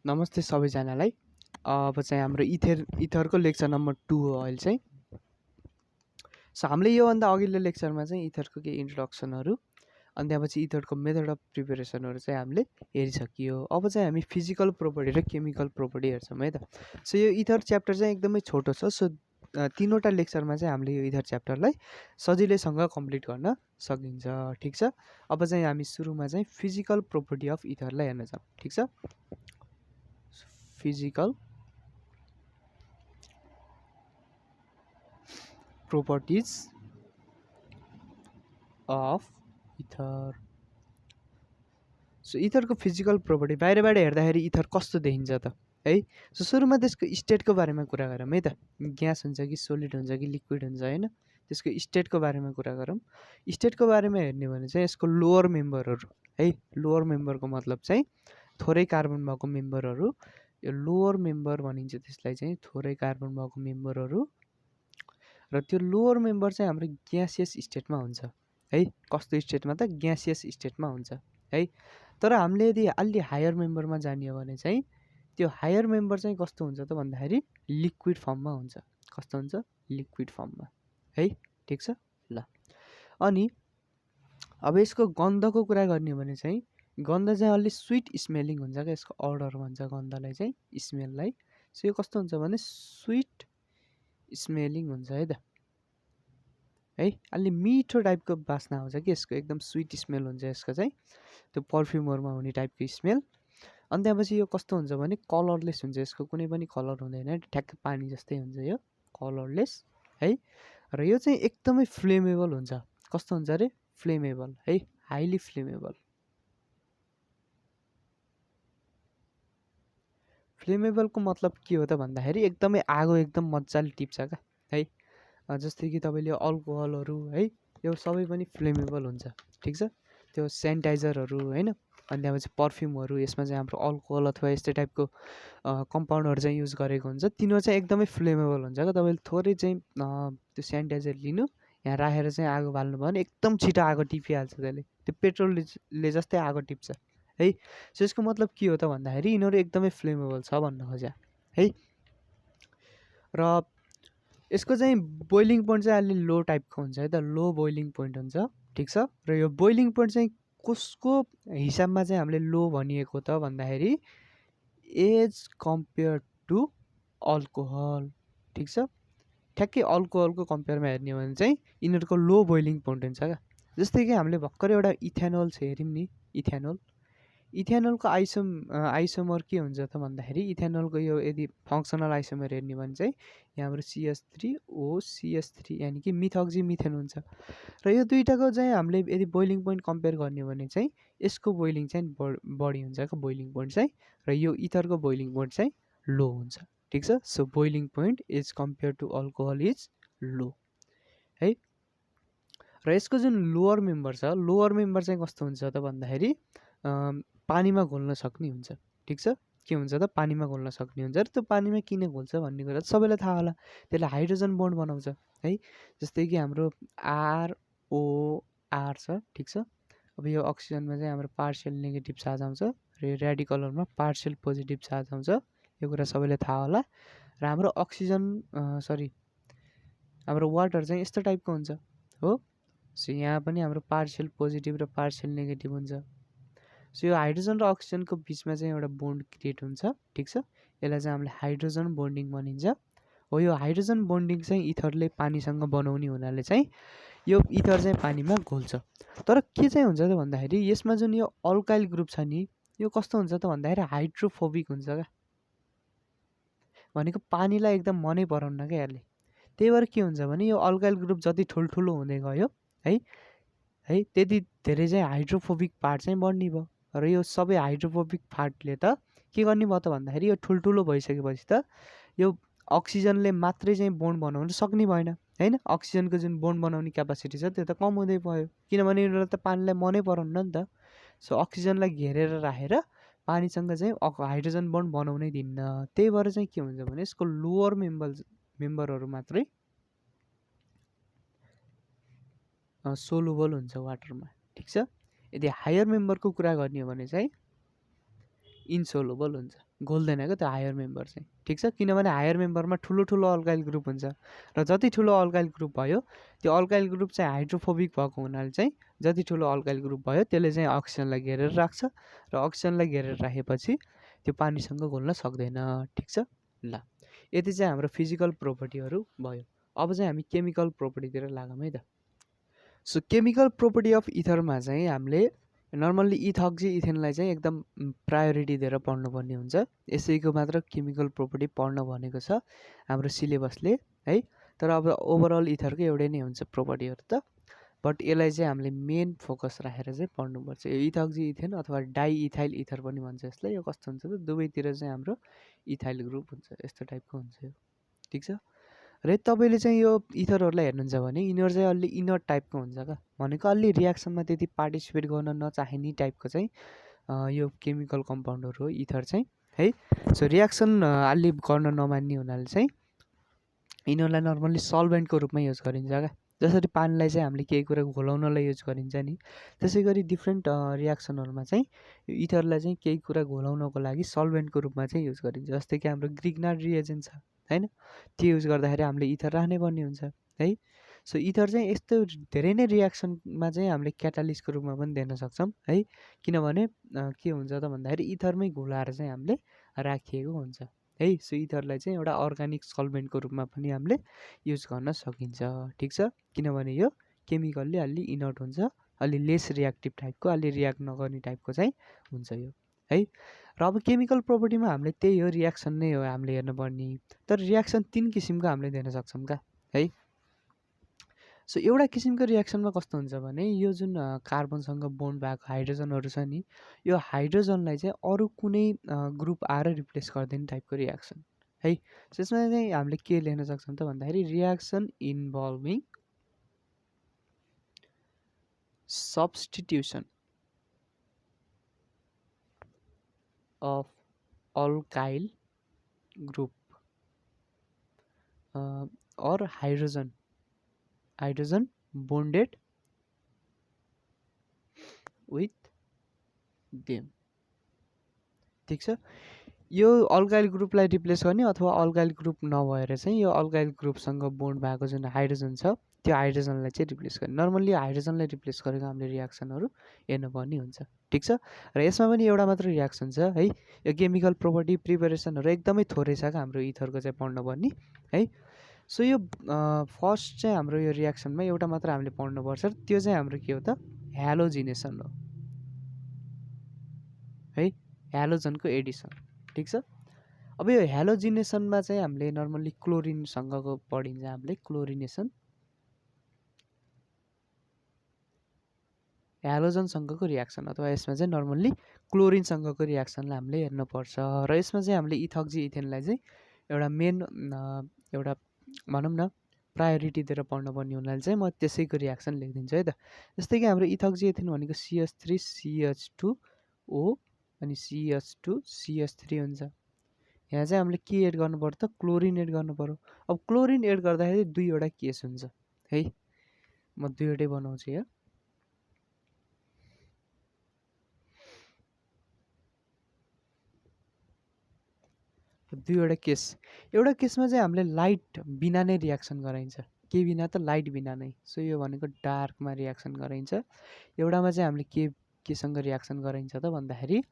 नमस्ते सबैजनालाई। अब चाहिँ हाम्रो इथरको लेक्चर नम्बर 2 हो अहिले चाहिँ। सो हामीले योभन्दा अघिल्लो लेक्चरमा चाहिँ इथरको केही इन्ट्रोडक्सनहरू अनि त्यसपछि इथरको मेथड अफ प्रिपरेसनहरू चाहिँ हामीले हेरिसकियो। अब चाहिँ हामी फिजिकल प्रोपर्टी र केमिकल प्रोपर्टी हेर्छौँ है त। सो यो इथर च्याप्टर चाहिँ एकदमै छोटो छ। सो 3वटा लेक्चरमा चाहिँ हामीले यो इथर च्याप्टरलाई सजिलैसँग कम्प्लिट गर्न सकिन्छ। ठिक छ। अब चाहिँ हामी सुरुमा चाहिँ फिजिकल प्रोपर्टी अफ इथरलाई हेर्न जाउँ। ठिक छ। Physical properties of ether. So इथरको फिजिकल प्रोपर्टी बाहिरबाट हेर्दाखेरि इथर कस्तो देखिन्छ त है। सो सुरुमा त्यसको स्टेटको बारेमा कुरा गरौँ है त। ग्यास हुन्छ कि सोलिड हुन्छ कि लिक्विड हुन्छ होइन, त्यसको स्टेटको बारेमा कुरा गरौँ। स्टेटको बारेमा हेर्ने भने चाहिँ यसको लोअर मेम्बरहरू है, लोअर मेम्बरको मतलब चाहिँ थोरै कार्बन भएको मेम्बरहरू, यो लोअर मेम्बर भनिन्छ त्यसलाई चाहिँ, थोरै कार्बन भएको मेम्बरहरू। र त्यो लोअर मेम्बर चाहिँ हाम्रो ग्यासियस स्टेटमा हुन्छ है। कस्तो स्टेटमा त? ग्यासियस स्टेटमा हुन्छ है। तर हामीले यदि अलि हायर मेम्बरमा जाने हो भने चाहिँ त्यो हायर मेम्बर चाहिँ कस्तो हुन्छ त भन्दाखेरि लिक्विड फर्ममा हुन्छ। कस्तो हुन्छ? लिक्विड फर्ममा है। ठिक छ ल। अनि अब यसको गन्धको कुरा गर्ने हो भने चाहिँ गन्ध चाहिँ अलि स्विट स्मेलिङ हुन्छ क्या। यसको अर्डर भन्छ गन्धलाई चाहिँ, स्मेललाई। सो यो कस्तो हुन्छ भने स्विट स्मेलिङ हुन्छ है त है। अलि मिठो टाइपको बास्ना आउँछ कि यसको, एकदम स्विट स्मेल हुन्छ यसको चाहिँ, त्यो पर्फ्युमहरूमा हुने टाइपको स्मेल। अनि त्यसपछि यो कस्तो हुन्छ भने कलरलेस हुन्छ। यसको कुनै पनि कलर हुँदैन, ठ्याक्क पानी जस्तै हुन्छ यो, कलरलेस है। र यो चाहिँ एकदमै फ्लेमेबल हुन्छ। कस्तो हुन्छ अरे? फ्लेमेबल है, हाइली फ्लेमेबल। फ्लेमेबलको मतलब के हो त भन्दाखेरि एकदमै आगो एकदम मजाले टिप्छ क्या है। जस्तै कि तपाईँले अल्कोहलहरू है, यो सबै पनि फ्लेमेबल हुन्छ। ठिक छ। त्यो सेनिटाइजरहरू होइन, अनि त्यहाँपछि पर्फ्युमहरू, यसमा चाहिँ हाम्रो अल्कोहल अथवा यस्तै टाइपको कम्पाउन्डहरू चाहिँ युज गरेको हुन्छ। तिनीहरू चाहिँ एकदमै फ्लेमेबल हुन्छ क्या। तपाईँले थोरै चाहिँ त्यो सेनिटाइजर लिनु, यहाँ राखेर चाहिँ आगो बाल्नुभयो भने एकदम छिटो आगो टिपिहाल्छ त्यसले। त्यो पेट्रोलले जस्तै आगो टिप्छ है। सो यसको मतलब के हो त भन्दाखेरि यिनीहरू एकदमै फ्लेमेबल छ भन्न खोज्या है। र यसको चाहिँ बोइलिङ पोइन्ट चाहिँ अलि लो टाइपको हुन्छ है त, लो बोइलिङ पोइन्ट हुन्छ। ठिक छ। र यो बोइलिङ पोइन्ट चाहिँ कसको हिसाबमा चाहिँ हामीले लो भनिएको त भन्दाखेरि एज कम्पेयर टु अल्कोहल। ठिक छ। ठ्याक्कै अल्कोहलको कम्पेयरमा हेर्ने हो भने चाहिँ यिनीहरूको लो बोइलिङ पोइन्ट हुन्छ क्या। जस्तै कि हामीले भर्खर एउटा इथेनोल हेऱ्यौँ नि, इथेनोलको आइसोमर के हुन्छ त भन्दाखेरि इथेनोलको यो यदि फङ्सनल आइसोमर हेर्ने भने चाहिँ यहाँ हाम्रो CH3OCH3 यानि कि मिथोक्सी मिथेन हुन्छ। र यो दुइटाको चाहिँ हामीले यदि बोइलिङ पोइन्ट कम्पेयर गर्ने हो भने चाहिँ यसको बोइलिङ चाहिँ बढी हुन्छ क्या, बोइलिङ पोइन्ट चाहिँ। र यो इथरको बोइलिङ पोइन्ट चाहिँ लो हुन्छ। ठिक छ। So boiling point is compare to alcohol is low है। र यसको जुन लोअर मेम्बर छ, लोअर मेम्बर चाहिँ कस्तो हुन्छ त भन्दाखेरि पानीमा घोल्न सक्ने हुन्छ। ठिक छ। के हुन्छ त? पानीमा घोल्न सक्ने हुन्छ। र त्यो पानीमा किन घोल्छ भन्ने कुरा सबैलाई थाहा होला, त्यसले हाइड्रोजन बोन्ड बनाउँछ है। जस्तै कि हाम्रो ROR छ। ठिक छ। अब यो अक्सिजनमा चाहिँ हाम्रो पार्सियल नेगेटिभ चार्ज आउँछ र यो रेडिकलहरूमा पार्सियल पोजिटिभ चार्ज आउँछ। यो कुरा सबैलाई थाहा होला। र हाम्रो अक्सिजन हाम्रो वाटर चाहिँ यस्तो टाइपको हुन्छ हो। सो यहाँ पनि हाम्रो पार्सियल पोजिटिभ र पार्सियल नेगेटिभ हुन्छ। सो यो हाइड्रोजन र अक्सिजनको बिचमा चाहिँ एउटा बोन्ड क्रिएट हुन्छ। ठिक छ। यसलाई चाहिँ हामीले हाइड्रोजन बोन्डिङ भनिन्छ हो। यो हाइड्रोजन बोन्डिङ चाहिँ इथरले पानीसँग बनाउने हुनाले चाहिँ यो इथर चाहिँ पानीमा घोल्छ। तर के चाहिँ हुन्छ त भन्दाखेरि यसमा जुन यो अल्काइल ग्रुप छ नि, यो कस्तो हुन्छ त भन्दाखेरि हाइड्रोफोबिक हुन्छ क्या। भनेको पानीलाई एकदम मनै पराउन्न क्या यसले। त्यही भएर के हुन्छ भने यो अल्काइल ग्रुप जति ठुल्ठुलो हुँदै गयो है त्यति धेरै चाहिँ हाइड्रोफोबिक पार्ट चाहिँ बढ्ने भयो। र यो सबै हाइड्रोफोबिक पार्टले त के गर्ने भयो त भन्दाखेरि यो ठुल्ठुलो भइसकेपछि त यो अक्सिजनले मात्रै चाहिँ बोन्ड बनाउन सक्ने भएन होइन। अक्सिजनको जुन बोन्ड बनाउने क्यापासिटी छ त्यो त कम हुँदै गयो, किनभने यिनीहरूलाई त पानीलाई मनै पराउन्न नि त। सो अक्सिजनलाई घेरेर राखेर पानीसँग चाहिँ हाइड्रोजन बोन्ड बनाउनै दिन्न। त्यही भएर चाहिँ के हुन्छ भने यसको लोअर मेम्बरहरू मात्रै सोलुबल हुन्छ वाटरमा। ठिक छ। यदि हायर मेम्बरको कुरा गर्ने हो भने चाहिँ इन्सोलुबल हुन्छ। घोल्दैन क्या त्यो हायर मेम्बर चाहिँ, ठिक छ। किनभने हायर मेम्बरमा ठुलो ठुलो अल्काइल ग्रुप हुन्छ र जति ठुलो अल्काइल ग्रुप भयो त्यो अल्काइल ग्रुप चाहिँ हाइड्रोफोबिक भएको हुनाले चाहिँ जति ठुलो अल्काइल ग्रुप भयो त्यसले चाहिँ अक्सिजनलाई घेरेर राख्छ र अक्सिजनलाई घेरेर राखेपछि त्यो पानीसँग घुल्न सक्दैन, ठिक छ। ल यति चाहिँ हाम्रो फिजिकल प्रोपर्टीहरू भयो। अब चाहिँ हामी केमिकल प्रोपर्टीतिर लागौँ है त। सो केमिकल प्रोपर्टी अफ इथरमा चाहिँ हामीले नर्मल्ली इथक्जी इथेनलाई चाहिँ एकदम प्रायोरिटी दिएर पढ्नुपर्ने हुन्छ। यसैको मात्र केमिकल प्रोपर्टी पढ्न भनेको छ हाम्रो सिलेबसले है। तर अब ओभरअल इथरको एउटै नै हुन्छ प्रोपर्टीहरू त, बट यसलाई चाहिँ हामीले मेन फोकस राखेर चाहिँ पढ्नुपर्छ। यो इथक्जी इथेन अथवा डाइ इथाइल इथर पनि भन्छ यसलाई। यो कस्तो हुन्छ त दुवैतिर चाहिँ हाम्रो इथाइल ग्रुप हुन्छ, यस्तो टाइपको हुन्छ यो, ठिक छ। र तपाईँले चाहिँ यो इथरहरूलाई हेर्नुहुन्छ भने यिनीहरू चाहिँ अलि इनर टाइपको हुन्छ क्या, भनेको अलि रियाक्सनमा त्यति पार्टिसिपेट गर्न नचाहिने टाइपको चाहिँ यो केमिकल कम्पाउन्डहरू हो इथर चाहिँ है। सो रियाक्सन अलि गर्न नमान्ने हुनाले चाहिँ यिनीहरूलाई नर्मल्ली सल्भेन्टको रूपमा युज गरिन्छ क्या। जसरी पानीलाई चाहिँ हामीले केही कुरा घोलाउनलाई युज गरिन्छ नि, त्यसै गरी डिफ्रेन्ट रियाक्सनहरूमा चाहिँ यो इथरलाई चाहिँ केही कुरा घोलाउनको लागि सल्भेन्टको रूपमा चाहिँ युज गरिन्छ। जस्तै कि हाम्रो ग्रिग्नार्ड रिएजेन्ट छ होइन, त्यो युज गर्दाखेरि हामीले इथर राख्नै पर्ने हुन्छ है। सो इथर चाहिँ यस्तो धेरै नै रियाक्सनमा चाहिँ हामीले क्याटालिस्टको रूपमा पनि देख्न सक्छौँ है। किनभने के हुन्छ त भन्दाखेरि इथरमै घोलाएर चाहिँ हामीले राखिएको हुन्छ है। सो इथरलाई चाहिँ एउटा अर्ग्यानिक सल्भेन्टको रूपमा पनि हामीले युज गर्न सकिन्छ, ठिक छ। किनभने यो केमिकल्ली अलि इनर्ट हुन्छ, अलि लेस रियाक्टिभ टाइपको, अलि रियाक्ट नगर्ने टाइपको चाहिँ हुन्छ यो है। र अब केमिकल प्रोपर्टीमा हामीले त्यही हो, रियाक्सन नै हो हामीले हेर्नुपर्ने। तर रियाक्सन 3 किसिमको हामीले देख्न सक्छौँ क्या है। सो एउटा किसिमको रियाक्सनमा कस्तो हुन्छ भने यो जुन कार्बनसँग बोन्ड भएको हाइड्रोजनहरू छ नि, यो हाइड्रोजनलाई चाहिँ अरू कुनै ग्रुप आएर रिप्लेस गर्दैन टाइपको रियाक्सन है। सो यसमा चाहिँ हामीले के लेख्न सक्छौँ त भन्दाखेरि reaction involving substitution of alkyl group और हाइड्रोजन बोन्डेड विथ देम, ठिक छ। यो अल्काइल ग्रुपलाई रिप्लेस गर्ने अथवा अल्काइल ग्रुप नभएर चाहिँ यो अल्काइल ग्रुपसँग बोन्ड भएको जुन हाइड्रोजन छ त्यो हाइड्रोजनलाई चाहिँ रिप्लेस गर्ने। नर्मल्ली हाइड्रोजनलाई रिप्लेस गरेको हामीले रियाक्सनहरू हेर्नुपर्ने हुन्छ, ठिक छ। र यसमा पनि एउटा मात्र रियाक्सन छ है। यो केमिकल प्रोपर्टी प्रिपरेसनहरू एकदमै थोरै छ क्या हाम्रो इथरको चाहिँ पढ्नुपर्ने है। सो यो फर्स्ट चाहिँ हाम्रो यो रियाक्सनमा एउटा मात्र हामीले पढ्नुपर्छ, त्यो चाहिँ हाम्रो के हो त ह्यालोजिनेसन हो है, ह्यालोजनको एडिसन, ठिक छ। अब यो ह्यालोजिनेसनमा चाहिँ हामीले नर्मल्ली क्लोरिनसँगको पढिन्छ, हामीले क्लोरिनेसन ह्यालोजनसँगको रियाक्सन अथवा यसमा चाहिँ नर्मल्ली क्लोरिनसँगको रियाक्सनलाई हामीले हेर्नुपर्छ। र यसमा चाहिँ हामीले इथक्जी इथेनलाई चाहिँ एउटा मेन एउटा भनौँ न प्रायोरिटी दिएर पढ्नुपर्ने हुनाले चाहिँ म त्यसैको रियाक्सन लेखिदिन्छु है त। जस्तै कि हाम्रो इथक्जी इथेन भनेको CH3 CH2O अनि CH2 CH3 हुन्छ। यहाँ चाहिँ हामीले के एड गर्नु पर्यो त क्लोरिन एड गर्नु पर्यो। अब क्लोरिन एड गर्दाखेरि दुईवटा केस हुन्छ है, म दुईवटै बनाउँछु यहाँ। दुईवटा केस, एउटा केसमा चाहिँ हामीले लाइट बिना नै रियाक्सन गराइन्छ, के बिना त लाइट बिना नै। सो यो भनेको डार्कमा रियाक्सन गराइन्छ। एउटामा चाहिँ हामीले केसँग रियाक्सन गराइन्छ त भन्दाखेरि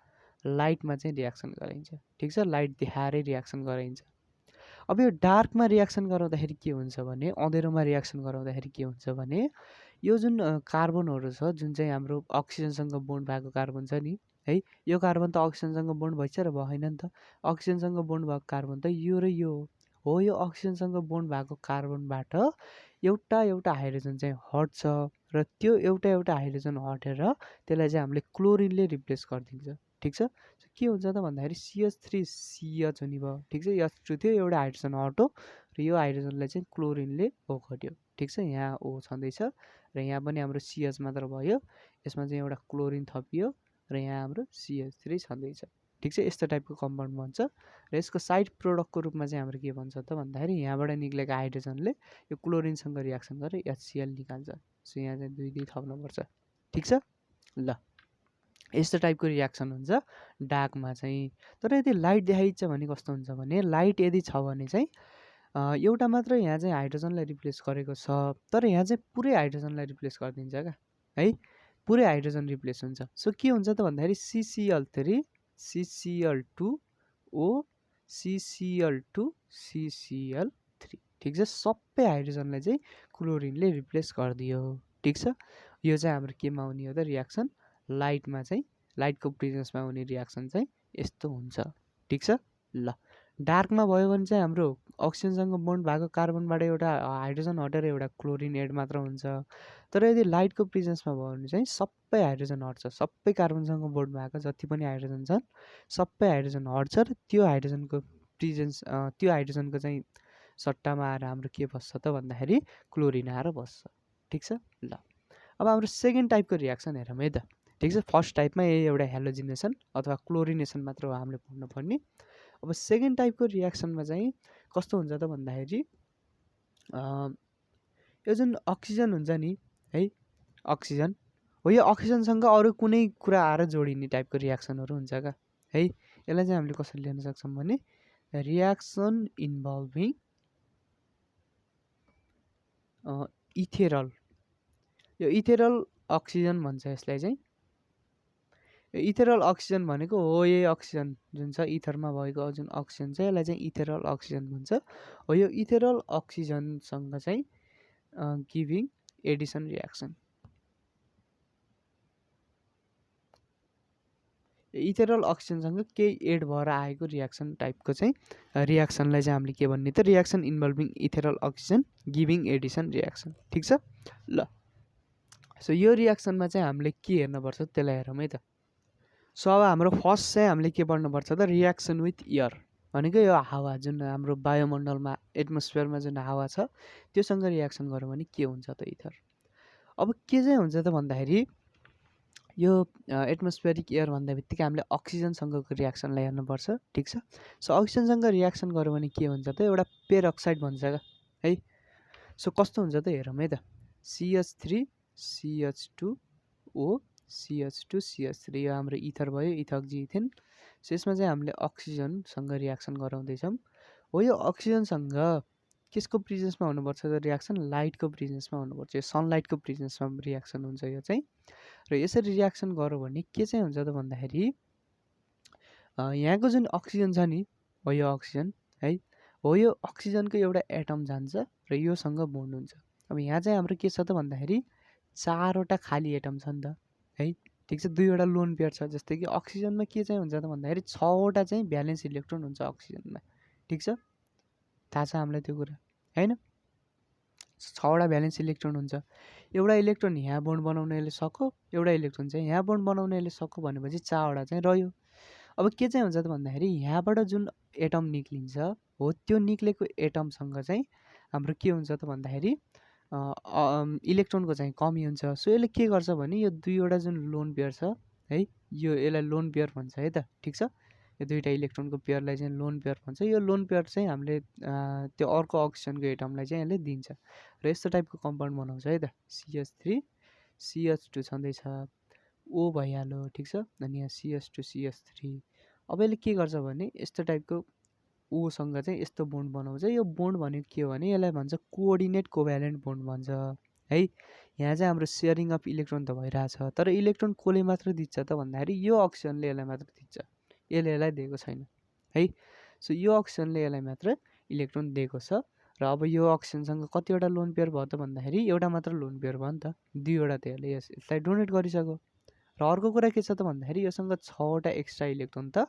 लाइटमा चाहिँ रियाक्सन गराइन्छ, ठिक छ। लाइट देखाएरै रियाक्सन गराइन्छ। अब यो डार्कमा रियाक्सन गराउँदाखेरि के हुन्छ भने अँधेरोमा रियाक्सन गराउँदाखेरि के हुन्छ भने यो जुन कार्बनहरू छ जुन चाहिँ हाम्रो अक्सिजनसँग बोन्ड भएको कार्बन छ नि है, यो कार्बन त अक्सिजनसँग बोन्ड भइसक्यो र भएन नि त। अक्सिजनसँग बोन्ड भएको कार्बन त यो र यो हो। यो अक्सिजनसँग बोन्ड भएको कार्बनबाट एउटा हाइड्रोजन चाहिँ हट्छ र त्यो एउटा हाइड्रोजन हटेर त्यसलाई चाहिँ हामीले क्लोरिनले रिप्लेस गरिदिन्छ, ठिक छ। के हुन्छ त भन्दाखेरि CH3 CH हुने भयो, ठिक छ। H2 थियो, एउटा हाइड्रोजन हट्यो र यो हाइड्रोजनलाई चाहिँ क्लोरिनले ओखट्यो, ठिक छ। यहाँ O छँदैछ र यहाँ पनि हाम्रो CH मात्र भयो, यसमा चाहिँ एउटा क्लोरिन थपियो र यहाँ हाम्रो CH3 छँदैछ, ठिक छ। यस्तो टाइपको कम्पाउन्ड बन्छ र यसको साइड प्रोडक्टको रूपमा चाहिँ हाम्रो के भन्छ त भन्दाखेरि यहाँबाट निक्लेको हाइड्रोजनले यो क्लोरिनसँग रियाक्सन गरेर HCl निकाल्छ। सो यहाँ चाहिँ 2 थप्नुपर्छ, ठिक छ। ल यस्तो टाइपको रियाक्सन हुन्छ डार्कमा चाहिँ। तर यदि लाइट देखाइन्छ भने कस्तो हुन्छ भने लाइट यदि छ भने चाहिँ एउटा मात्र यहाँ चाहिँ हाइड्रोजनलाई रिप्लेस गरेको छ, तर यहाँ चाहिँ पुरै हाइड्रोजनलाई रिप्लेस गरिदिन्छ क्या है, पुरै हाइड्रोजन रिप्लेस हुन्छ। सो के हुन्छ त भन्दाखेरि CCl3 CCl2O CCl2 CCl3 ठिक छ, सबै हाइड्रोजनलाई चाहिँ क्लोरिनले रिप्लेस गरिदियो। ठिक छ, यो चाहिँ हाम्रो केमा हुने हो त रियाक्सन लाइटमा चाहिँ, लाइटको प्रेजेन्समा हुने रियाक्सन चाहिँ यस्तो हुन्छ। ठिक छ ल। डार्कमा भयो भने चाहिँ हाम्रो अक्सिजनसँग बोन्ड भएको कार्बनबाट एउटा हाइड्रोजन हटेर एउटा क्लोरिन एड मात्र हुन्छ। तर यदि लाइटको प्रेजेन्समा भयो भने चाहिँ सबै हाइड्रोजन हट्छ, सबै कार्बनसँग बोन्ड भएको जति पनि हाइड्रोजन छन् सबै हाइड्रोजन हट्छ र त्यो हाइड्रोजनको प्रेजेन्स त्यो हाइड्रोजनको चाहिँ सट्टामा आएर हाम्रो के बस्छ त भन्दाखेरि क्लोरिन आएर बस्छ। ठिक छ ल। अब हाम्रो सेकेन्ड टाइपको रियाक्सन हेरौँ है त। ठिक छ, फर्स्ट टाइपमा यही एउटा हेलोजिनेसन अथवा क्लोरिनेसन मात्र हो हामीले पढ्नुपर्ने। अब सेकेन्ड टाइपको रियाक्सनमा चाहिँ कस्तो हुन्छ त भन्दाखेरि यो जुन अक्सिजन हुन्छ नि है, अक्सिजन हो, यो अक्सिजनसँग अरू कुनै कुरा आएर जोडिने टाइपको रियाक्सनहरू हुन्छ क्या है। यसलाई चाहिँ हामीले कसरी लिन सक्छौँ भने रियाक्सन इन्भल्भिङ इथेरल, यो इथेरल अक्सिजन भन्छ यसलाई चाहिँ। यो इथेरल अक्सिजन भनेको हो यही अक्सिजन जुन छ इथरमा भएको जुन अक्सिजन छ यसलाई चाहिँ इथेरल अक्सिजन भन्छ। हो यो इथेरल अक्सिजनसँग चाहिँ गिभिङ एडिसन रियाक्सन, इथेरल अक्सिजनसँग केही एड भएर आएको रियाक्सन टाइपको चाहिँ रियाक्सनलाई चाहिँ हामीले के भन्ने त reaction involving ethereal oxygen giving addition reaction. ठिक छ ल। सो यो रियाक्सनमा चाहिँ हामीले के हेर्नुपर्छ त्यसलाई हेरौँ है त। सो अब हाम्रो फर्स्ट चाहिँ हामीले के पढ्नुपर्छ त रियाक्सन विथ एयर भनेको यो हावा जुन हाम्रो वायुमण्डलमा एटमोस्फियरमा जुन हावा छ त्योसँग रियाक्सन गऱ्यो भने के हुन्छ त इथर। अब के चाहिँ हुन्छ त भन्दाखेरि यो एटमोस्फेरिक एयर भन्दा बित्तिकै हामीले अक्सिजनसँगको रियाक्सनलाई हेर्नुपर्छ। ठिक छ, सो अक्सिजनसँग रियाक्सन गऱ्यो भने के हुन्छ त एउटा पेरअक्साइड भन्छ क्या है। सो कस्तो हुन्छ त हेरौँ है त। CH3 CH2O CH2 CH3 यो हाम्रो इथर भयो, इथक्जी इथेन। सो यसमा चाहिँ हामीले अक्सिजनसँग रियाक्सन गराउँदैछौँ। हो यो अक्सिजनसँग केसको प्रेजेन्समा हुनुपर्छ त रियाक्सन लाइटको प्रेजेन्समा हुनुपर्छ, यो सनलाइटको प्रेजेन्समा रियाक्सन हुन्छ यो चाहिँ। र यसरी रियाक्सन गऱ्यो भने के चाहिँ हुन्छ त भन्दाखेरि यहाँको जुन अक्सिजन छ नि हो यो अक्सिजन है, हो यो अक्सिजनको एउटा एटम जान्छ र योसँग बोन्ड हुन्छ। अब यहाँ चाहिँ हाम्रो के छ त भन्दाखेरि चारवटा खाली एटम छ नि त है। ठिक छ, दुईवटा लोन पेयर छ, जस्तै कि अक्सिजनमा के चाहिँ हुन्छ त भन्दाखेरि 6वटा चाहिँ भ्यालेन्स इलेक्ट्रोन हुन्छ अक्सिजनमा। ठिक छ, थाहा छ हामीलाई त्यो कुरा होइन। 6वटा भ्यालेन्स इलेक्ट्रोन हुन्छ, एउटा इलेक्ट्रोन यहाँ बोन्ड बनाउनेले सक्यो, एउटा इलेक्ट्रोन चाहिँ यहाँ बोन्ड बनाउनेले सक्यो भनेपछि 4वटा चाहिँ रह्यो। अब के चाहिँ हुन्छ त भन्दाखेरि यहाँबाट जुन एटम निक्लिन्छ हो त्यो निक्लेको एटमसँग चाहिँ हाम्रो के हुन्छ त भन्दाखेरि इलेक्ट्रोनको चाहिँ कमी हुन्छ। सो यसले के गर्छ भने यो दुईवटा जुन लोन पेयर छ है, यो यसलाई लोन पेयर भन्छ है त। ठिक छ, यो दुईवटा इलेक्ट्रोनको पेयरलाई चाहिँ लोन पेयर भन्छ। यो लोन पेयर चाहिँ हामीले त्यो अर्को अक्सिजनको एटमलाई चाहिँ यसले दिन्छ र यस्तो टाइपको कम्पाउन्ड बनाउँछ है त। CH3 CH2 छँदैछ, O भइहाल्यो। ठिक छ, अनि यहाँ CH2 CH3। अब यसले के गर्छ भने यस्तो टाइपको ओसँग चाहिँ यस्तो बोन्ड बनाउँछ। यो बोन्ड भनेको के हो भने यसलाई भन्छ कोअर्डिनेट कोभ्यालेन्ट बोन्ड भन्छ है। यहाँ चाहिँ हाम्रो सेयरिङ अफ इलेक्ट्रोन त भइरहेछ, तर इलेक्ट्रोन कसले मात्र दिन्छ त भन्दाखेरि यो अक्सिजनले यसलाई मात्र दिन्छ, यसले यसलाई दिएको छैन है। सो यो अक्सिजनले यसलाई मात्र इलेक्ट्रोन दिएको छ। र अब यो अक्सिजनसँग कतिवटा लोन पेयर भयो त भन्दाखेरि एउटा मात्र लोन पेयर भयो नि त, दुईवटा त यसले यसलाई डोनेट गरिसक्यो। र अर्को कुरा के छ त भन्दाखेरि योसँग 6वटा एक्स्ट्रा इलेक्ट्रोन त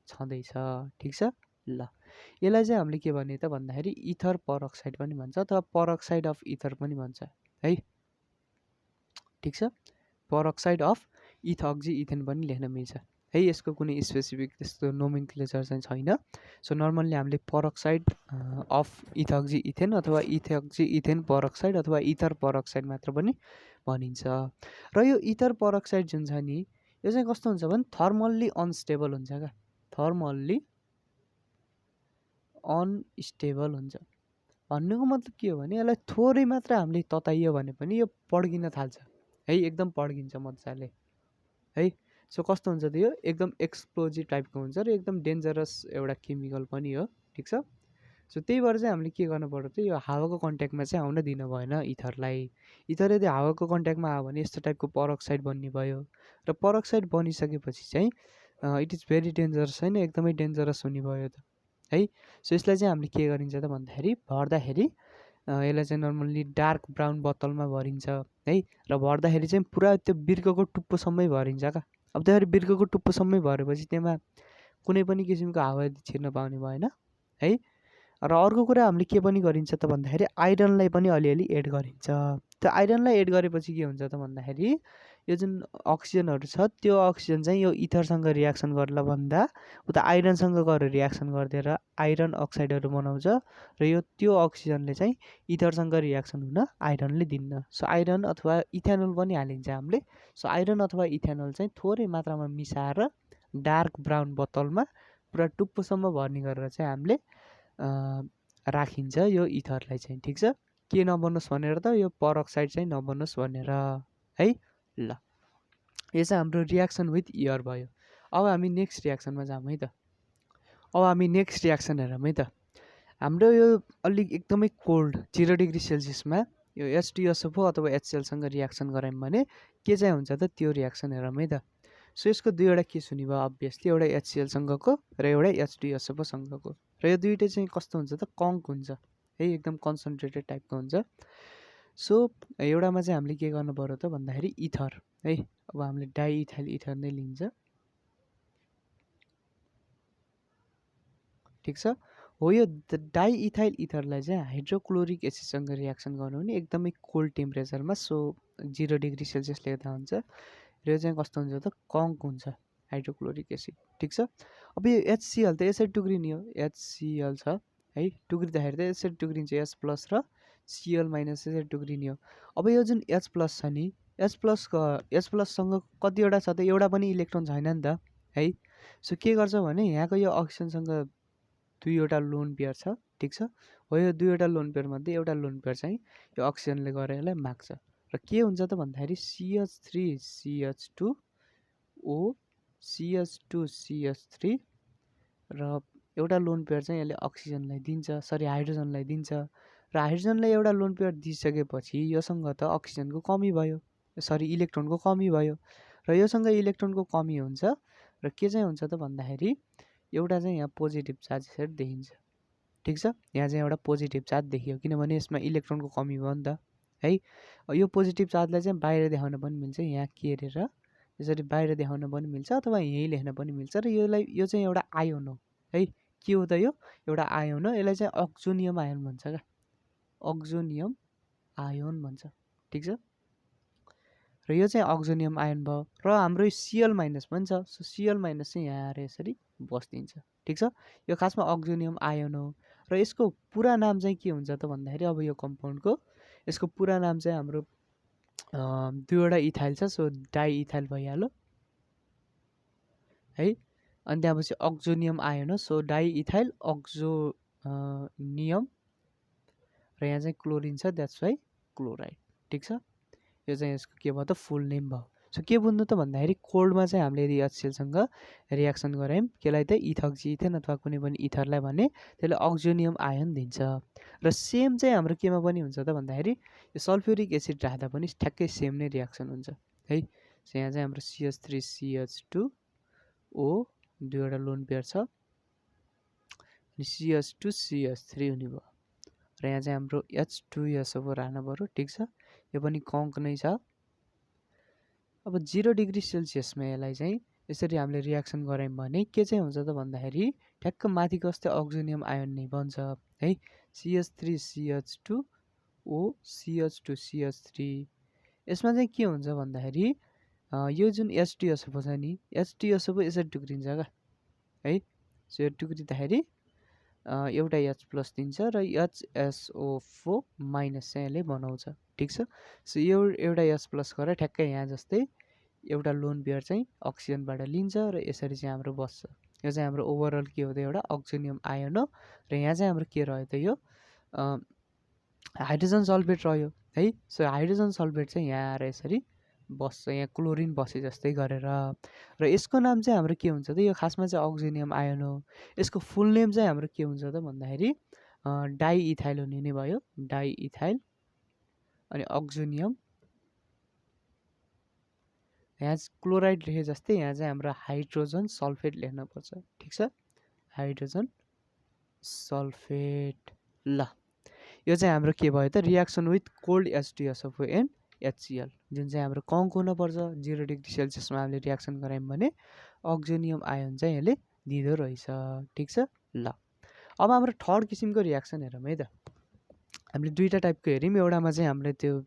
छँदैछ। ठिक छ ल। यसलाई चाहिँ हामीले के भन्ने त भन्दाखेरि इथर परअक्साइड पनि भन्छ अथवा परअक्साइड अफ इथर पनि भन्छ है। ठिक छ, परअक्साइड अफ इथक्जी इथेन पनि लेख्न मिल्छ है। यसको कुनै स्पेसिफिक त्यस्तो नोमेनक्लेचर चाहिँ छैन। सो नर्मल्ली हामीले परअक्साइड अफ इथक्जी इथेन अथवा इथक्जी इथेन परअक्साइड अथवा इथर परअक्साइड मात्र पनि भनिन्छ। र यो इथर परअक्साइड जुन छ नि यो चाहिँ कस्तो हुन्छ भने थर्मल्ली अनस्टेबल हुन्छ क्या, थर्मल्ली अनस्टेबल हुन्छ। भन्नुको मतलब के हो भने यसलाई थोरै मात्र हामीले तताइयो भने पनि यो पड्किन थाल्छ है, एकदम पड्किन्छ मजाले है। सो कस्तो हुन्छ त यो एकदम एक्सप्लोजिभ टाइपको हुन्छ र एकदम डेन्जरस एउटा केमिकल पनि हो, ठिक छ। सो त्यही भएर चाहिँ हामीले के गर्नु पर्यो त यो हावाको कन्ट्याक्टमा चाहिँ आउन दिनु भएन इथरलाई। इथर यदि हावाको कन्ट्याक्टमा आयो भने यस्तो टाइपको परअक्साइड बन्ने भयो र परअक्साइड बनिसकेपछि चाहिँ इट इज भेरी डेन्जरस होइन, एकदमै डेन्जरस हुने भयो त है। सो यसलाई चाहिँ हामीले के गरिन्छ त भन्दाखेरि भर्दाखेरि यसलाई चाहिँ नर्मल्ली डार्क ब्राउन बोतलमा भरिन्छ है, र भर्दाखेरि चाहिँ पुरा त्यो बिर्कोको टुप्पोसम्मै भरिन्छ क्या। अब त्यसरी बिर्कोको टुप्पोसम्मै भरेपछि त्यसमा कुनै पनि किसिमको हावा छिर्न पाउने भएन है। र अर्को कुरा हामीले के पनि गरिन्छ त भन्दाखेरि आइरनलाई पनि अलिअलि एड गरिन्छ। त्यो आइरनलाई एड गरेपछि के हुन्छ त भन्दाखेरि यो जुन अक्सिजनहरू छ त्यो अक्सिजन चाहिँ यो इथरसँग रियाक्सन गर्ला भन्दा उता आइरनसँग गएर रियाक्सन गरिदिएर आइरन अक्साइडहरू बनाउँछ र यो त्यो अक्सिजनले चाहिँ इथरसँग रियाक्सन हुन आइरनले दिन्न। सो आइरन अथवा इथेनोल पनि हालिन्छ हामीले। सो आइरन अथवा इथेनोल चाहिँ थोरै मात्रामा मिसाएर डार्क ब्राउन बोतलमा पुरा टुप्पोसम्म भर्ने गरेर चाहिँ हामीले राखिन्छ यो इथरलाई चाहिँ, ठिक छ। के नबनोस् भनेर त यो परअक्साइड चाहिँ नबनोस् भनेर है। ल यो चाहिँ हाम्रो रियाक्सन विथ एयर भयो। अब हामी नेक्स्ट रियाक्सनमा जाऊँ है त। अब हामी नेक्स्ट रियाक्सन हेरौँ है त। हाम्रो यो अलिक एकदमै कोल्ड 0 डिग्री सेल्सियसमा यो H2SO4 अथवा HCl रियाक्सन गऱ्यौँ भने के चाहिँ हुन्छ त त्यो रियाक्सन हेरौँ है त। सो यसको दुईवटा केस हुने भयो अभियसली, एउटा HClसँगको र एउटा H2SO4सँगको। र यो दुइटै चाहिँ कस्तो हुन्छ त कङ्क हुन्छ है, एकदम कन्सन्ट्रेटेड टाइपको हुन्छ। सो एउटामा चाहिँ हामीले के गर्नु पर्यो त भन्दाखेरि इथर है। अब हामीले डाइइथाइल इथर नै लिन्छ, ठिक छ। हो यो डाइइथाइल इथरलाई चाहिँ हाइड्रोक्लोरिक एसिडसँग रियाक्सन गर्नु भने एकदमै कोल्ड टेम्परेचरमा, सो 0 डिग्री सेल्सियस लेख्दा हुन्छ। र यो चाहिँ कस्तो हुन्छ त कङ्क हुन्छ हाइड्रोक्लोरिक एसिड, ठिक छ। अब यो HCl त यसरी टुक्रिने हो, HCl छ है, टुक्रिँदाखेरि त यसरी टुक्रिन्छ H प्लस र Cl माइनस यसरी टुक्रिने हो। अब यो जुन H प्लस छ नि, H प्लससँग कतिवटा छ त एउटा पनि इलेक्ट्रोन छैन नि त है। सो के गर्छ भने यहाँको यो अक्सिजनसँग दुईवटा लोन पेयर छ, ठिक छ। हो यो दुईवटा लोन पेयरमध्ये एउटा लोन पेयर चाहिँ यो अक्सिजनले गएर यसलाई माग्छ र के हुन्छ त भन्दाखेरि CH3CH2O CH2CH3 र एउटा लोन पेयर चाहिँ यसले अक्सिजनलाई दिन्छ, सरी हाइड्रोजनलाई दिन्छ। र हाइड्रोजनलाई एउटा लोन पेयर दिइसकेपछि योसँग त अक्सिजनको कमी भयो, सरी इलेक्ट्रोनको कमी भयो र योसँग इलेक्ट्रोनको कमी हुन्छ र के चाहिँ हुन्छ त भन्दाखेरि एउटा चाहिँ यहाँ पोजिटिभ चार्ज यसरी देखिन्छ, ठिक छ। यहाँ चाहिँ एउटा पोजिटिभ चार्ज देखियो किनभने यसमा इलेक्ट्रोनको कमी भयो नि त है। यो पोजिटिभ चार्जलाई चाहिँ बाहिर देखाउन पनि मिल्छ, यहाँ केरेर यसरी बाहिर देखाउन पनि मिल्छ अथवा यहीँ लेख्न पनि मिल्छ। र यो चाहिँ एउटा आयोन हो है। के हो त यो एउटा आयोन हो, यसलाई चाहिँ अक्जोनियम आयोन भन्छ क्या, अक्जोनियम आयोन भन्छ, ठिक छ। र यो चाहिँ अक्जोनियम आयोन भयो। र हाम्रो Cl माइनस पनि छ, सो Cl माइनस चाहिँ यहाँ आएर यसरी बस्दिन्छ, ठिक छ। यो खासमा अक्जोनियम आयोन हो। र यसको पुरा नाम चाहिँ के हुन्छ त भन्दाखेरि अब यो कम्पाउन्डको यसको पुरा नाम चाहिँ हाम्रो दुईवटा इथाइल छ, सो डाइइथाइल भइहाल्यो है। अनि त्यहाँपछि अक्जोनियम आयोन हो, सो डाइइथाइल अक्जोनियम र यहाँ चाहिँ क्लोरिन छ, द्याट्स वाइ क्लोराइड, ठिक छ। यो चाहिँ यसको के भयो त फुल नेम भयो। सो के बुझ्नु त भन्दाखेरि कोल्डमा चाहिँ हामीले यदि HClसँग रियाक्सन गऱ्यौँ केलाई त इथक्जिइथेन अथवा कुनै पनि इथरलाई भने त्यसले अक्जोनियम आयोन दिन्छ। र सेम चाहिँ हाम्रो केमा पनि हुन्छ त भन्दाखेरि यो सल्फ्युरिक एसिड राख्दा पनि ठ्याक्कै सेम नै रियाक्सन हुन्छ है। सो यहाँ चाहिँ हाम्रो CH3CH2O दुईवटा लोन पेयर छ अनि CH2CH3 हुने भयो। र यहाँ चाहिँ हाम्रो H2SO4 राख्नु पऱ्यो, ठिक छ। यो पनि कङ्क नै छ। अब 0 डिग्री सेल्सियसमा यसलाई चाहिँ यसरी हामीले रियाक्सन गऱ्यौँ भने के चाहिँ हुन्छ त भन्दाखेरि ठ्याक्क माथिको जस्तै अक्जोनियम आयोन नै बन्छ है। CH3CH2O CH2CH3 यसमा चाहिँ के हुन्छ भन्दाखेरि यो जुन H2SO4 छ नि, H2SO4 यसरी टुक्रिन्छ क्या है। सो यो टुक्रिँदाखेरि एउटा H प्लस दिन्छ र HSO4 माइनस चाहिँ यसले बनाउँछ, ठिक छ। सो यो एउटा H प्लस गरेर ठ्याक्कै यहाँ जस्तै एउटा लोन पेयर चाहिँ अक्सिजनबाट लिन्छ र यसरी चाहिँ हाम्रो बस्छ। यो चाहिँ हाम्रो ओभरअल के हो त एउटा अक्जोनियम आयोन हो। र यहाँ चाहिँ हाम्रो के रह्यो त यो हाइड्रोजन सल्फेट रह्यो है। सो हाइड्रोजन सल्फेट चाहिँ यहाँ आएर यसरी बस्छ, यहाँ क्लोरिन बसे जस्तै गरेर। र यसको नाम चाहिँ हाम्रो के हुन्छ त, यो खासमा चाहिँ अक्सिनियम आयोन हो। यसको फुल नेम चाहिँ हाम्रो के हुन्छ त भन्दाखेरि डाइइथाइल हुने नै भयो, डाइइथाइल। अनि अक्सिनियम, यहाँ क्लोराइड लेखे जस्तै यहाँ चाहिँ हाम्रो हाइड्रोजन सल्फेट लेख्नुपर्छ, ठिक छ, हाइड्रोजन सल्फेट। ल यो चाहिँ हाम्रो के भयो त, reaction with cold H2SO4 and HCl, जुन चाहिँ हाम्रो कङ्क हुनुपर्छ 0 डिग्री सेल्सियसमा हामीले रियाक्सन गरायौँ भने अक्सिनियम आयोन चाहिँ यसले दिँदो रहेछ, ठिक छ। ल अब हाम्रो थर्ड किसिमको रियाक्सन हेरौँ है त। हामीले दुईवटा टाइपको हेऱ्यौँ, एउटामा चाहिँ हामीले त्यो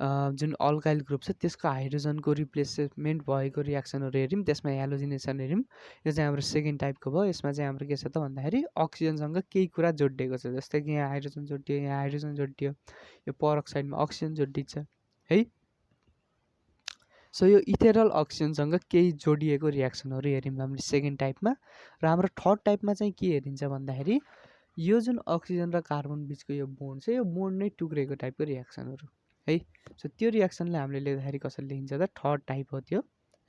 जुन अल्काइल ग्रुप छ त्यसको हाइड्रोजनको रिप्लेसमेन्ट भएको रियाक्सनहरू हेऱ्यौँ, त्यसमा हेलोजिनेसन हेऱ्यौँ। यो चाहिँ हाम्रो सेकेन्ड टाइपको भयो। यसमा चाहिँ हाम्रो के छ त भन्दाखेरि अक्सिजनसँग केही कुरा जोडिएको छ, जस्तै कि यहाँ हाइड्रोजन जोडियो, यहाँ हाइड्रोजन जोडियो, यो परअक्साइडमा अक्सिजन जोडिन्छ है। सो यो इथेनल अक्सिजनसँग केही जोडिएको रियाक्सनहरू हेऱ्यौँ हामीले सेकेन्ड टाइपमा। र हाम्रो थर्ड टाइपमा चाहिँ के हेरिन्छ भन्दाखेरि यो जुन अक्सिजन र कार्बन बिचको यो बोन्ड छ, यो बोन्ड नै टुक्रेको टाइपको रियाक्सनहरू है। सो त्यो रियाक्सनलाई हामीले लेख्दाखेरि कसरी लेखिन्छ त, थर्ड टाइप हो त्यो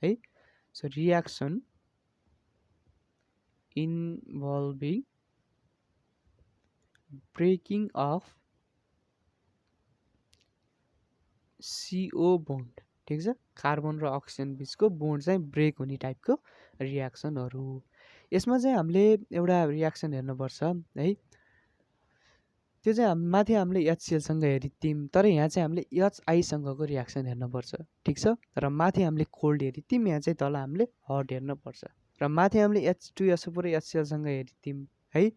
है। So reaction involving breaking of CO bond, ठिक छ, कार्बन र अक्सिजन बिचको बोन्ड चाहिँ ब्रेक हुने टाइपको रियाक्सनहरू। यसमा चाहिँ हामीले एउटा रियाक्सन हेर्नुपर्छ है, त्यो चाहिँ माथि हामीले HClसँग हेरित्यौँ, तर यहाँ चाहिँ हामीले HIसँगको रियाक्सन हेर्नुपर्छ, ठिक छ। र माथि हामीले कोल्ड हेरित्यौँ, यहाँ चाहिँ तल हामीले हट हेर्नुपर्छ। र माथि हामीले H2SO4 HClसँग हेरित्यौँ है,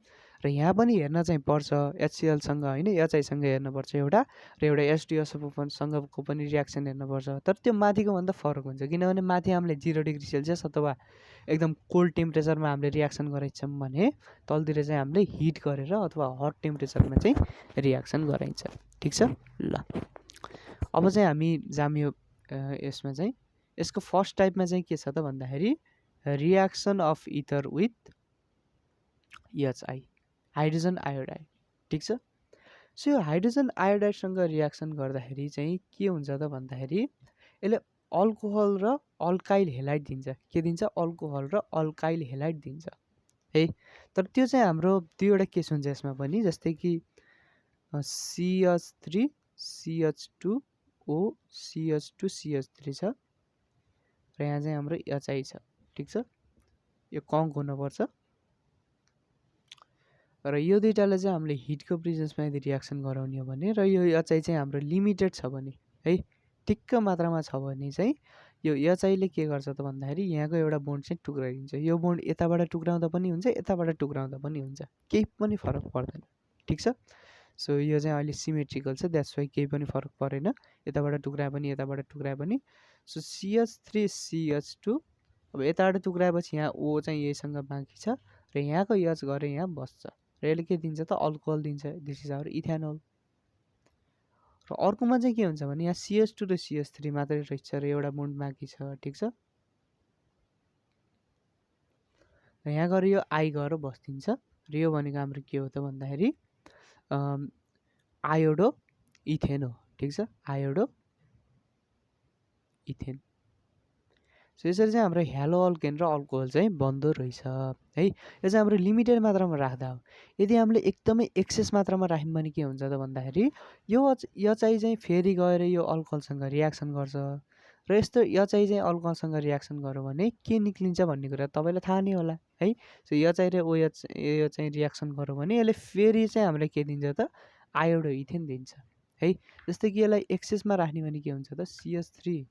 र यहाँ पनि हेर्न चाहिँ पर्छ HClसँग होइन, HIसँग हेर्नुपर्छ एउटा, र एउटा H2SO4सँगको पनि रियाक्सन हेर्नुपर्छ। तर त्यो माथिको भन्दा फरक हुन्छ, किनभने माथि हामीले 0 डिग्री सेल्सियस अथवा एकदम कोल्ड टेम्परेचरमा हामीले रियाक्सन गराइन्छौँ भने तलतिर चाहिँ हामीले हिट गरेर अथवा हट टेम्परेचरमा चाहिँ रियाक्सन गराइन्छ, ठिक छ। ल अब चाहिँ हामी जाम्यो यसमा चाहिँ, यसको फर्स्ट टाइपमा चाहिँ के छ त भन्दाखेरि reaction of ether with HI, hydrogen iodide, ठिक छ। सो यो हाइड्रोजन आयोडाइडसँग रियाक्सन गर्दाखेरि चाहिँ के हुन्छ त भन्दाखेरि यसले अल्कोहल र अल्काइल हेलाइड दिन्छ। के दिन्छ? अल्कोहल र अल्काइल हेलाइड दिन्छ है। तर त्यो चाहिँ हाम्रो दुईवटा केस हुन्छ यसमा पनि, जस्तै कि CH3 CH2O CH2 CH3 छ, र यहाँ चाहिँ हाम्रो HI छ, ठिक छ। यो कङ्क हुनुपर्छ। र यो दुईटालाई चाहिँ हामीले हिटको प्रेजेन्समा यदि रियाक्सन गराउने हो भने, र यो HI चाहिँ हाम्रो लिमिटेड छ भने है, ठिक्क मात्रामा छ भने चाहिँ यो HIले के गर्छ त भन्दाखेरि यहाँको एउटा बोन्ड चाहिँ टुक्राइदिन्छ। यो बोन्ड यताबाट टुक्राउँदा पनि हुन्छ, यताबाट टुक्राउँदा पनि हुन्छ, केही पनि फरक पर्दैन, ठिक छ। सो यो चाहिँ अहिले सिमेट्रिकल छ, द्याट्स वाइ केही पनि फरक परेन, यताबाट टुक्राए पनि यताबाट टुक्राए पनि। सो CH3 CH2 अब यताबाट टुक्राएपछि यहाँ O चाहिँ यहीसँग बाँकी छ, र यहाँको H गरे यहाँ बस्छ, र यसले के दिन्छ त अल्कोहल दिन्छ, दिस इज आवर इथेनोल। र अर्कोमा चाहिँ के हुन्छ भने यहाँ CH2 र CH3 मात्रै रहेछ र एउटा बोन्ड बाँकी छ, ठिक छ। र यहाँ गएर यो I गएर बस्दिन्छ, र यो भनेको हाम्रो के हो त भन्दाखेरि आयोडो इथेन हो, ठिक छ, आयोडो इथेन। सो यसरी चाहिँ हाम्रो हेलो अल्केन र अल्कोहल चाहिँ बन्दो रहेछ है। यो चाहिँ हाम्रो लिमिटेड मात्रामा राख्दा हो। यदि हामीले एकदमै एक्सेस मात्रामा राख्यौँ भने के हुन्छ त भन्दाखेरि यो चाहिँ फेरि गएर यो अल्कोहलसँग रियाक्सन गर्छ, र यस्तो चाहिँ अल्कोहलसँग रियाक्सन गर्यो भने के निक्लिन्छ भन्ने कुरा तपाईँलाई थाहा नै होला है। सो चाहिँ र यो चाहिँ रियाक्सन गर्यो भने यसले फेरि चाहिँ हामीलाई के दिन्छ त आयोडो इथेन दिन्छ है। जस्तै कि यसलाई एक्सेसमा राख्ने भने के हुन्छ त CH3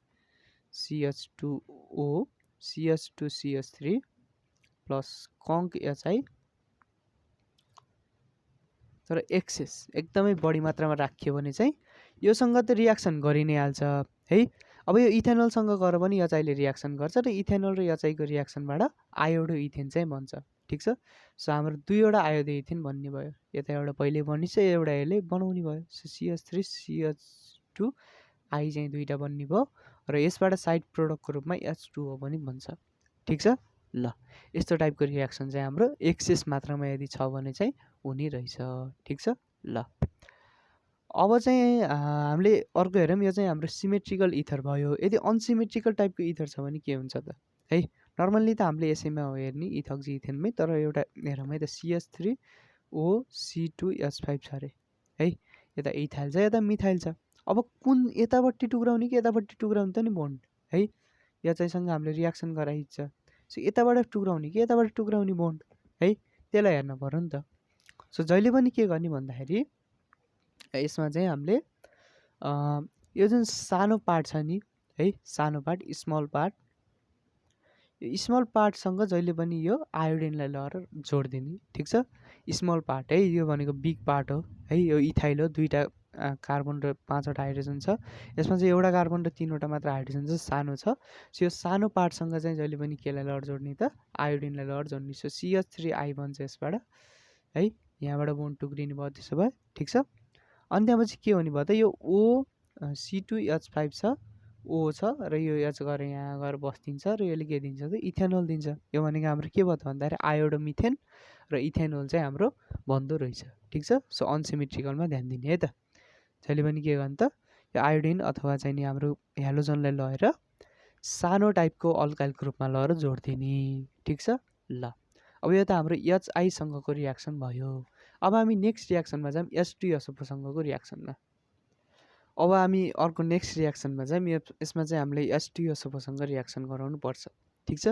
CH2O CH2 CH3 plus कङ्क HI। तर एक्सेस एकदमै बढी मात्रामा राखियो भने चाहिँ योसँग त रियाक्सन गरि नै हाल्छ है। अब यो इथेनोलसँग गएर पनि HIले रियाक्सन गर्छ, र इथेनोल र HIको रियाक्सनबाट आयोडो इथेन चाहिँ बन्छ, ठिक छ। सो हाम्रो दुईवटा आयोडो इथेन बन्ने भयो, यता एउटा पहिले बनिन्छ, एउटा यसले बनाउने भयो। सो CH3 CH2 I चाहिँ दुईवटा बन्ने भयो, र यसबाट साइड प्रोडक्टको रूपमा H2O पनि बन्छ, ठिक छ। ल यस्तो टाइपको रियाक्सन चाहिँ हाम्रो एक्सेस मात्रामा यदि छ भने चाहिँ हुने रहेछ, ठिक छ। ल अब चाहिँ हामीले अर्को हेरौँ, यो चाहिँ हाम्रो सिमेट्रिकल इथर भयो। यदि अनसिमेट्रिकल टाइपको इथर छ भने के हुन्छ त है। नर्मल्ली त हामीले यसैमा हो हेर्ने इथक्जी इथेनमै, तर एउटा हेरौँ है त CH3OC2H5 छ अरे है। यता इथाइल छ यता मिथाइल छ। अब कुन यतापट्टि टुक्राउने कि यतापट्टि टुक्राउने त नि बोन्ड है। या चाहिँसँग हामीले रियाक्सन गराइन्छ। सो यताबाट टुक्राउने कि यताबाट टुक्राउने बोन्ड है, त्यसलाई हेर्नु पऱ्यो नि त। सो जहिले पनि के गर्ने भन्दाखेरि यसमा चाहिँ हामीले यो जुन सानो पार्ट छ नि है, सानो पार्ट स्मल पार्ट, यो स्मल पार्टसँग जहिले पनि यो आयोडिनलाई लगेर जोडिदिने, ठिक छ। स्मल पार्ट है, यो भनेको बिग पार्ट हो है। यो इथाइल हो, 2टा कार्बन र 5वटा हाइड्रोजन छ। यसमा चाहिँ एउटा कार्बन र 3वटा मात्र हाइड्रोजन चाहिँ सानो छ। सो यो सानो पार्टसँग चाहिँ जहिले पनि केलाई लगेर जोड्ने त आयोडिनलाई लगेर जोड्ने। सो CH3I बन्छ यसबाट है, यहाँबाट बोन्ड टुक्रिने भयो त्यसो भए, ठिक छ। अनि त्यहाँपछि के हुने भयो त, यो OC2H5 छ, O छ र यो H गएर यहाँ गएर बस्दिन्छ र यसले के दिन्छ त इथेनोल दिन्छ। यो भनेको हाम्रो के भयो त भन्दाखेरि आयोडोमिथेन र इथेनोल चाहिँ हाम्रो बन्दो रहेछ, ठिक छ। सो अनसिमेट्रिकलमा ध्यान दिने है त। जहिले पनि के गर्ने त, यो आयोडिन अथवा चाहिँ नि हाम्रो हेलोजनलाई लगेर सानो टाइपको अल्काइल ग्रुपमा लगेर जोडिदिने, ठिक छ। ल अब यो त हाम्रो HIसँगको रियाक्सन भयो। अब हामी नेक्स्ट रियाक्सनमा जाऊँ H2SO4सँगको रियाक्सनमा। अब हामी अर्को नेक्स्ट रियाक्सनमा चाहिँ यसमा चाहिँ हामीले H2SO4सँग रियाक्सन गराउनु पर्छ, ठिक छ।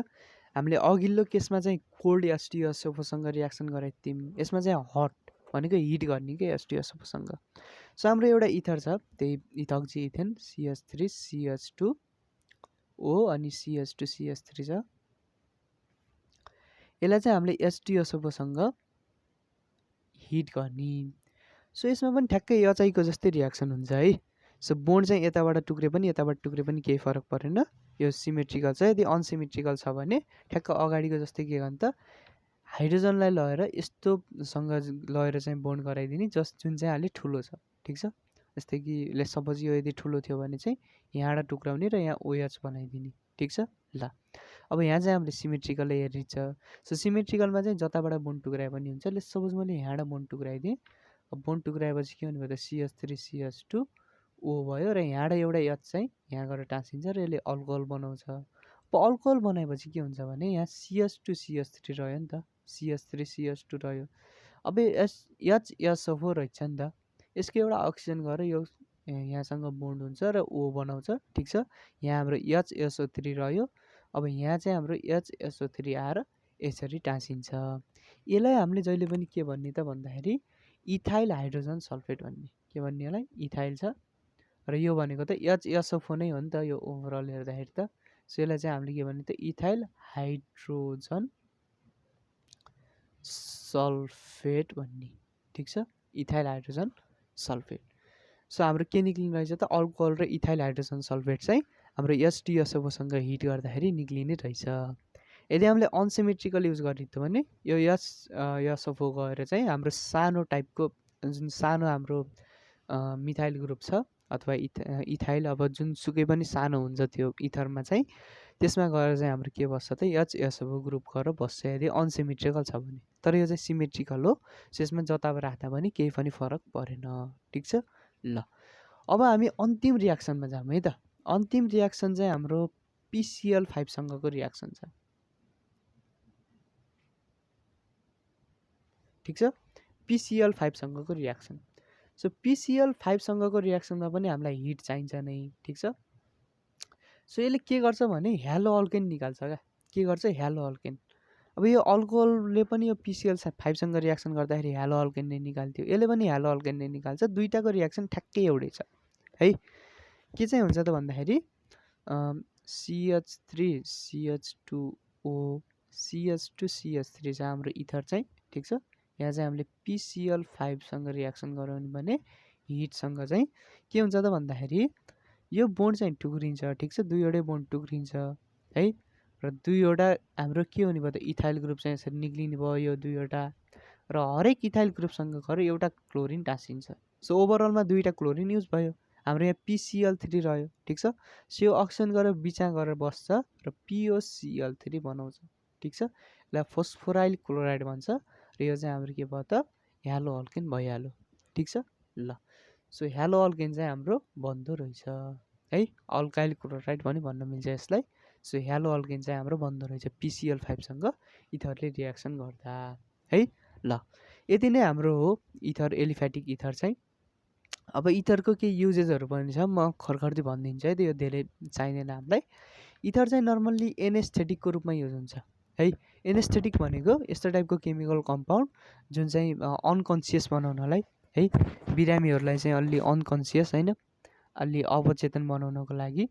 हामीले अघिल्लो केसमा चाहिँ कोल्ड H2SO4सँग रियाक्सन गराएको थियौँ, यसमा चाहिँ हट भनेको हिट गर्ने के H2SO4सँग। सो हाम्रो एउटा इथर छ, त्यही इथक्जी इथेन CH3CH2O अनि CH2CH3 छ। यसलाई चाहिँ हामीले H2SO4सँग हिट गर्ने। सो यसमा पनि ठ्याक्कै HIको जस्तै रियाक्सन हुन्छ है। सो बोन्ड चाहिँ यताबाट टुक्रे पनि यताबाट टुक्रे पनि केही फरक परेन, यो सिमेट्रिकल छ। यदि अनसिमेट्रिकल छ भने ठ्याक्क अगाडिको जस्तै के गर्ने त, हाइड्रोजनलाई लगेर यस्तोसँग लगेर चाहिँ बोन्ड गराइदिने जुन चाहिँ अलि ठुलो छ, ठिक छ। जस्तै कि सपोज यो यदि ठुलो थियो भने चाहिँ यहाँबाट टुक्राउने र यहाँ OH बनाइदिने, ठिक छ। ल अब यहाँ चाहिँ हामीले सिमेट्रिकलै हेर्ने छ। सो सिमेट्रिकलमा चाहिँ जताबाट बोन्ड टुक्राए पनि हुन्छ। सपोज मैले यहाँबाट बोन्ड टुक्राइदिएँ, अब बोन्ड टुक्राएपछि के हुने भयो त CH3CH2O भयो र यहाँबाट एउटा H चाहिँ यहाँ गएर टाँसिन्छ र यसले अल्कोहल बनाउँछ। अब अल्कोहल बनाएपछि के हुन्छ भने यहाँ CH2CH3 रह्यो नि त, CH3CH2 रह्यो। अब HSO4 रहेछ नि त, यसको एउटा अक्सिजन गएर यो यहाँसँग बोन्ड हुन्छ र O बनाउँछ, ठिक छ। यहाँ हाम्रो HSO3 रह्यो। अब यहाँ चाहिँ हाम्रो HSO3 आएर यसरी टाँसिन्छ। यसलाई हामीले जहिले पनि के भन्ने त भन्दाखेरि इथाइल हाइड्रोजन सल्फेट भन्ने। के भन्ने यसलाई, इथाइल छ र यो भनेको त HSO4 नै हो नि त यो ओभरअल हेर्दाखेरि त। सो यसलाई चाहिँ हामीले के भन्ने त इथाइल हाइड्रोजन सल्फेट भन्ने, ठिक छ। Ethyl hydrogen sulphate. सो हाम्रो के निक्लिने रहेछ त, अल्कोहल र इथाइल हाइड्रोजन सल्फेट चाहिँ हाम्रो H2SO4सँग हिट गर्दाखेरि निक्लिने रहेछ। यदि हामीले अनसिमेट्रिकल युज गर्ने थियो भने यो SO4 गएर चाहिँ हाम्रो सानो टाइपको जुन सानो हाम्रो मिथाइल ग्रुप छ अथवा इथाइल, अब जुन सुकै पनि सानो हुन्छ त्यो इथरमा चाहिँ, त्यसमा गएर चाहिँ हाम्रो के बस्छ त HSO4 ग्रुप गएर बस्छ यदि अनसिमेट्रिकल छ भने। तर यो चाहिँ सिमेट्रिकल हो, सो यसमा जताबाट राख्दा पनि केही पनि फरक परेन, ठिक छ। ल अब हामी अन्तिम रियाक्सनमा जाऊँ है त। अन्तिम रियाक्सन चाहिँ हाम्रो PCl5सँगको रियाक्सन छ, ठिक छ। PCl5सँगको रियाक्सन। सो PCl5सँगको रियाक्सनमा पनि हामीलाई हिट चाहिन्छ नै, ठिक छ। सो यसले के गर्छ भने हेलो अल्केन निकाल्छ क्या। के गर्छ, हेलो अल्केन। अब यो अल्कोहलले पनि यो PCl5सँग रियाक्सन गर्दाखेरि हेलो अल्केन नै निकाल्थ्यो, यसले पनि हेलो अल्केन नै निकाल्छ। दुईटाको रियाक्सन ठ्याक्कै एउटै छ है। के चाहिँ हुन्छ त भन्दाखेरि CH3 CH2O CH2CH3 चाहिँ हाम्रो इथर चाहिँ, ठिक छ। यहाँ चाहिँ हामीले PCl5सँग रियाक्सन गराउने भने हिटसँग चाहिँ के हुन्छ त भन्दाखेरि यो बोन्ड चाहिँ टुक्रिन्छ, ठिक छ। दुईवटै बोन्ड टुक्रिन्छ है, र दुईवटा हाम्रो के हुने भयो त इथाइल ग्रुप चाहिँ यसरी निक्लिने भयो यो दुईवटा, र हरेक इथाइल ग्रुपसँग गएर एउटा क्लोरिन टाँसिन्छ। सो ओभरअलमा दुईवटा क्लोरिन युज भयो। हाम्रो यहाँ PCl3 रह्यो, ठिक छ। सो यो अक्सिजन गरेर बिचमा गरेर बस्छ र POCl3 बनाउँछ, ठिक छ। यसलाई फोस्फोराइल क्लोराइड भन्छ र यो चाहिँ हाम्रो के भयो त हेलो अल्केन भइहाल्यो, ठिक छ। ल सो हेलो अल्केन चाहिँ हाम्रो बन्दो रहेछ है। अल्काइल क्लोराइड पनि भन्न मिल्छ यसलाई। सो हेलो अल्केन चाहिँ हाम्रो बन्दो रहेछ PCl5सँग इथरले रियाक्सन गर्दा है। ल यति नै हाम्रो हो इथर एलिफ्याटिक इथर चाहिँ। अब इथरको केही युजेसहरू पनि छ, म खरखर्दी भनिदिन्छु है, त्यो धेरै चाहिँदैन हामीलाई। इथर चाहिँ नर्मल्ली एनेस्थेटिकको रूपमा युज हुन्छ है। एनेस्थेटिक भनेको यस्तो टाइपको केमिकल कम्पाउन्ड जुन चाहिँ अनकन्सियस बनाउनलाई है, बिरामीहरूलाई चाहिँ अलि अनकन्सियस होइन, अलि अवचेतन बनाउनको लागि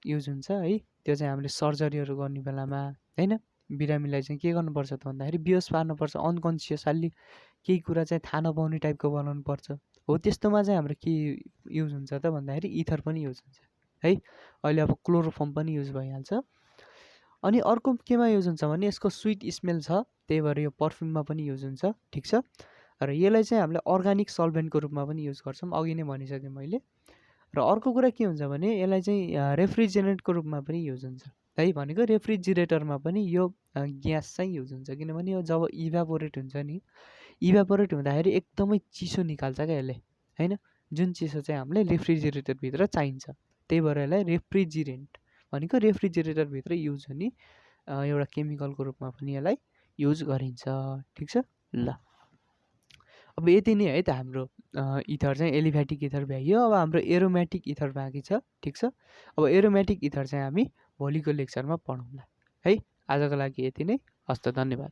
युज हुन्छ है। त्यो चाहिँ हामीले सर्जरीहरू गर्ने बेलामा होइन, बिरामीलाई चाहिँ के गर्नुपर्छ त भन्दाखेरि बेहोस पार्नुपर्छ, अनकन्सियस अलि केही कुरा चाहिँ थाहा नपाउने टाइपको बनाउनु पर्छ हो। त्यस्तोमा चाहिँ हाम्रो के युज हुन्छ त भन्दाखेरि इथर पनि युज हुन्छ है। अहिले अब क्लोरोफर्म पनि युज भइहाल्छ। अनि अर्को केमा युज हुन्छ भने यसको स्विट स्मेल छ, त्यही भएर यो पर्फ्युममा पनि युज हुन्छ, ठिक छ। र यसलाई चाहिँ हामीले अर्ग्यानिक सल्भेन्टको रूपमा पनि युज गर्छौँ, अघि नै भनिसकेँ मैले। र अर्को कुरा के हुन्छ भने यसलाई चाहिँ रेफ्रिजरेन्टको रूपमा पनि युज हुन्छ है। भनेको रेफ्रिजिरेटरमा पनि यो ग्यास चाहिँ युज हुन्छ, किनभने यो जब इभ्यापोरेट हुन्छ नि, इभ्यापोरेट हुँदाखेरि एकदमै चिसो निकाल्छ क्या यसले होइन, जुन चिसो चाहिँ हामीलाई रेफ्रिजिरेटरभित्र चाहिन्छ। त्यही भएर यसलाई रेफ्रिजिरेन्ट भनेको रेफ्रिजिरेटरभित्र युज हुने एउटा केमिकलको रूपमा पनि यसलाई युज गरिन्छ, ठिक छ। ल अब यति नै है त हाम्रो इथर चाहिँ एलिफ्याटिक इथर भ्याइयो। अब हाम्रो एरोमेटिक इथर बाँकी छ, ठिक छ। अब एरोमेटिक इथर चाहिँ हामी भोलिको लेक्चरमा पढौँला है। आजको लागि यति नै, हस्त, धन्यवाद।